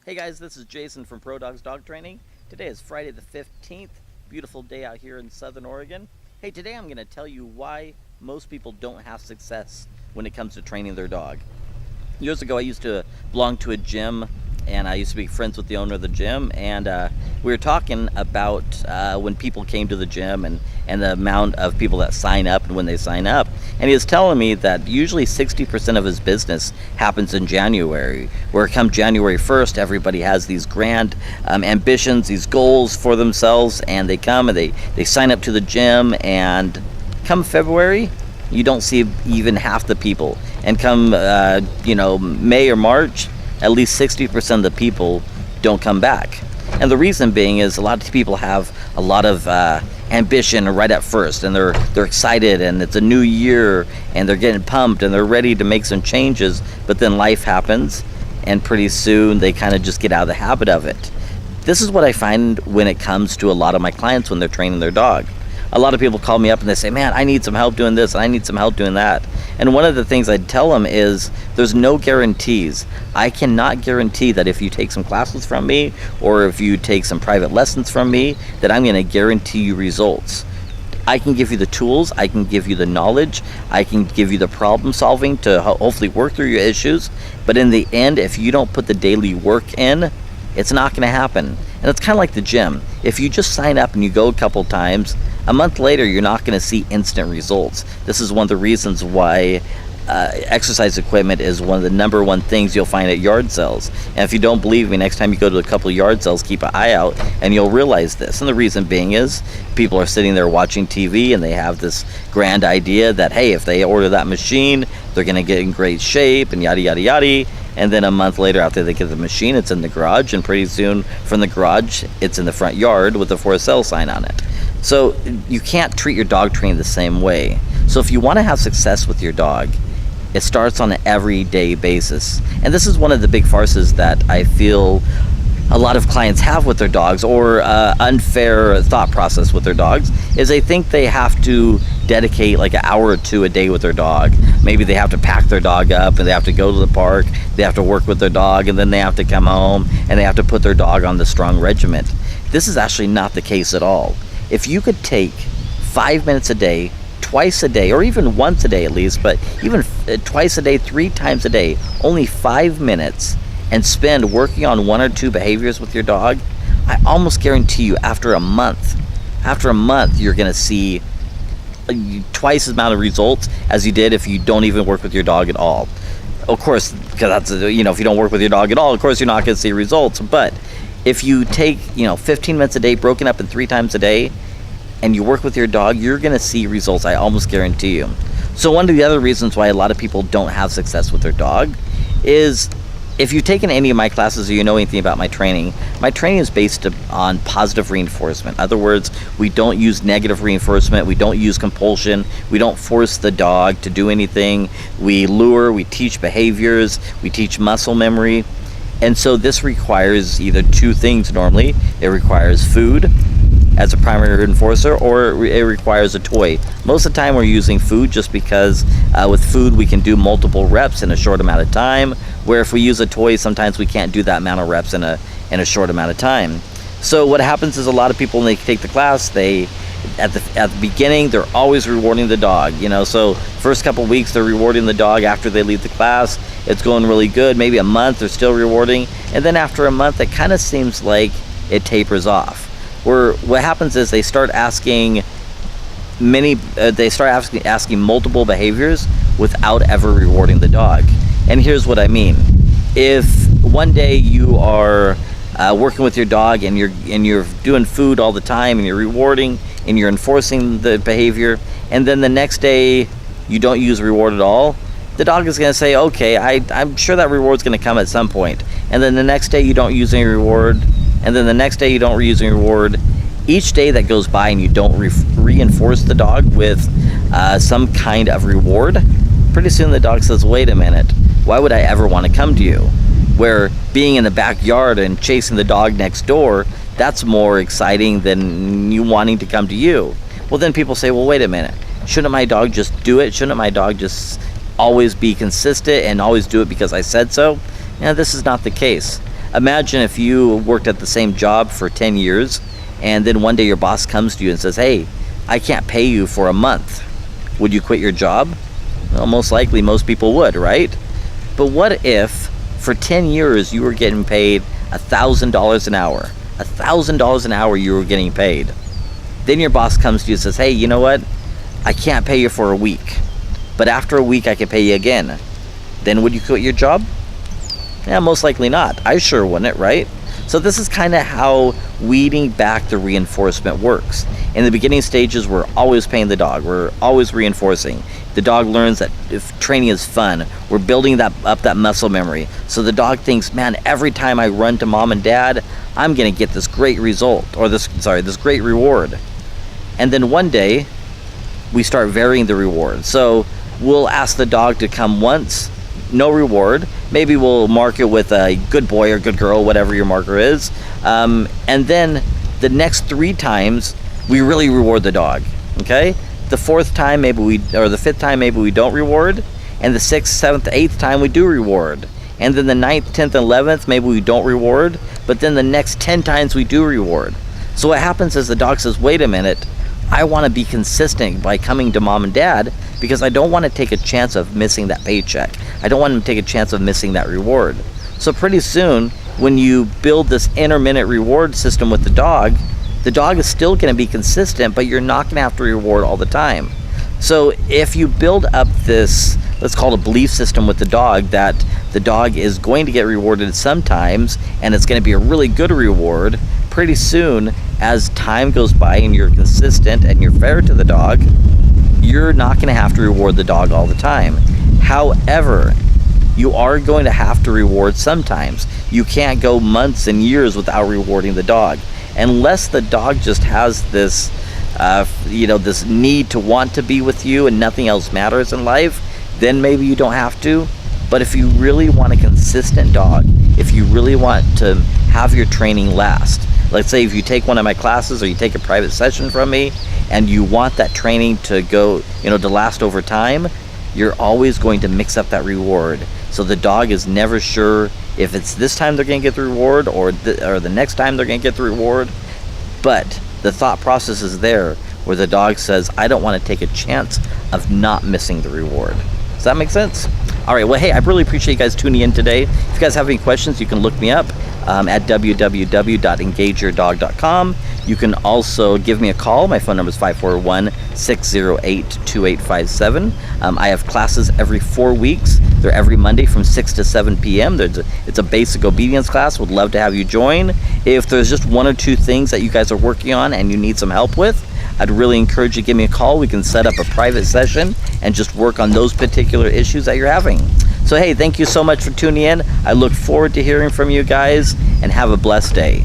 Hey guys, this is Jason from Prodogz Dog Training. Today is Friday the 15th. Beautiful day out here in Southern Oregon. Hey, today I'm going to tell you why most people don't have success when it comes to training their dog. Years ago, I used to belong to a gym, and I used to be friends with the owner of the gym, and we were talking about when people came to the gym and the amount of people that sign up and when they sign up. And he was telling me that usually 60% of his business happens in January, where come January 1st, everybody has these grand ambitions, these goals for themselves, and they come and they sign up to the gym, and come February, you don't see even half the people. And come May or March, at least 60% of the people don't come back. And the reason being is a lot of people have a lot of ambition right at first, and they're excited, and it's a new year, and they're getting pumped, and they're ready to make some changes. But then life happens, and pretty soon they kind of just get out of the habit of it. This is what I find when it comes to a lot of my clients when they're training their dog. A lot of people call me up and they say, man, I need some help doing this, and I need some help doing that. And one of the things I tell them is there's no guarantees. I cannot guarantee that if you take some classes from me or if you take some private lessons from me, that I'm going to guarantee you results. I can give you the tools, I can give you the knowledge, I can give you the problem solving to hopefully work through your issues. But in the end, if you don't put the daily work in, it's not going to happen. And it's kind of like the gym. If you just sign up and you go a couple times, a month later, you're not going to see instant results. This is one of the reasons why exercise equipment is one of the number one things you'll find at yard sales. And if you don't believe me, next time you go to a couple of yard sales, keep an eye out and you'll realize this. And the reason being is people are sitting there watching TV and they have this grand idea that, hey, if they order that machine, they're going to get in great shape and yada, yada, yada. And then a month later, after they get the machine, it's in the garage, and pretty soon from the garage, it's in the front yard with a for sale sign on it. So you can't treat your dog training the same way. So if you want to have success with your dog, it starts on an everyday basis. And this is one of the big farces that I feel a lot of clients have with their dogs, or unfair thought process with their dogs, is they think they have to dedicate like an hour or two a day with their dog. Maybe they have to pack their dog up and they have to go to the park, they have to work with their dog, and then they have to come home and they have to put their dog on the strong regiment. This is actually not the case at all. If you could take 5 minutes a day, twice a day, or even once a day at least, but even twice a day, 3 times a day, only 5 minutes, and spend working on 1 or 2 behaviors with your dog, I almost guarantee you after a month, you're going to see twice as amount of results as you did if you don't even work with your dog at all. Of course, because that's, if you don't work with your dog at all, of course you're not going to see results. But if you take 15 minutes a day broken up in 3 times a day and you work with your dog, you're going to see results, I almost guarantee you. So one of the other reasons why a lot of people don't have success with their dog is, if you've taken any of my classes or you know anything about my training is based on positive reinforcement. In other words, we don't use negative reinforcement, we don't use compulsion, we don't force the dog to do anything. We lure, we teach behaviors, we teach muscle memory. And so this requires either 2 things normally. It requires food as a primary reinforcer, or it requires a toy. Most of the time we're using food, just because with food we can do multiple reps in a short amount of time, where if we use a toy, sometimes we can't do that amount of reps in a short amount of time. So what happens is a lot of people, when they take the class, at the beginning they're always rewarding the dog. So first couple weeks they're rewarding the dog. After they leave the class, it's going really good. Maybe a month they're still rewarding, and then after a month it kind of seems like it tapers off. Where what happens is they start asking asking multiple behaviors without ever rewarding the dog. And here's what I mean. If one day you are working with your dog and you're doing food all the time and you're rewarding and you're enforcing the behavior, and then the next day you don't use reward at all, the dog is going to say, okay, I'm sure that reward's going to come at some point. And then the next day you don't use any reward, and then the next day you don't reuse any reward. Each day that goes by and you don't reinforce the dog with some kind of reward, pretty soon the dog says, wait a minute, why would I ever want to come to you? Where being in the backyard and chasing the dog next door, that's more exciting than you wanting to come to you. Well, then people say, well, wait a minute, shouldn't my dog just do it? Shouldn't my dog just always be consistent and always do it because I said so? This is not the case. Imagine if you worked at the same job for 10 years and then one day your boss comes to you and says, hey, I can't pay you for a month. Would you quit your job? Well, most likely most people would, right? But what if for 10 years you were getting paid $1,000 an hour? $1,000 an hour you were getting paid. Then your boss comes to you and says, hey, you know what? I can't pay you for a week, but after a week I can pay you again. Then would you quit your job? Yeah, most likely not. I sure wouldn't, right? So this is kind of how weeding back the reinforcement works. In the beginning stages, we're always paying the dog. We're always reinforcing. The dog learns that if training is fun, we're building up that muscle memory. So the dog thinks, man, every time I run to mom and dad, I'm gonna get this great result, or this great reward. And then one day, we start varying the reward. So we'll ask the dog to come once, no reward. Maybe we'll mark it with a good boy or good girl, whatever your marker is. And then the next 3 times, we really reward the dog, okay? The 4th time, or the 5th time, maybe we don't reward. And the 6th, 7th, 8th time, we do reward. And then the 9th, 10th, and 11th, maybe we don't reward. But then the next 10 times, we do reward. So what happens is the dog says, wait a minute, I want to be consistent by coming to mom and dad because I don't want to take a chance of missing that paycheck. I don't want to take a chance of missing that reward. So pretty soon, when you build this intermittent reward system with the dog is still going to be consistent, but you're not going to have to reward all the time. So if you build up this, let's call it a belief system with the dog, that the dog is going to get rewarded sometimes and it's going to be a really good reward, pretty soon as time goes by and you're consistent and you're fair to the dog, you're not going to have to reward the dog all the time. However, you are going to have to reward sometimes. You can't go months and years without rewarding the dog unless the dog just has this this need to want to be with you and nothing else matters in life. Then maybe you don't have to. But if you really want a consistent dog, if you really want to have your training last, let's say if you take one of my classes or you take a private session from me and you want that training to go, to last over time, you're always going to mix up that reward. So the dog is never sure if it's this time they're going to get the reward or the next time they're going to get the reward. But the thought process is there where the dog says, I don't want to take a chance of not missing the reward. Does that make sense? All right, well, hey, I really appreciate you guys tuning in today. If you guys have any questions, you can look me up at www.engageyourdog.com. You can also give me a call. My phone number is 541-608-2857. I have classes every 4 weeks. They're every Monday from 6 to 7 p.m. It's a basic obedience class. Would love to have you join. If there's just 1 or 2 things that you guys are working on and you need some help with, I'd really encourage you to give me a call. We can set up a private session and just work on those particular issues that you're having. So hey, thank you so much for tuning in. I look forward to hearing from you guys and have a blessed day.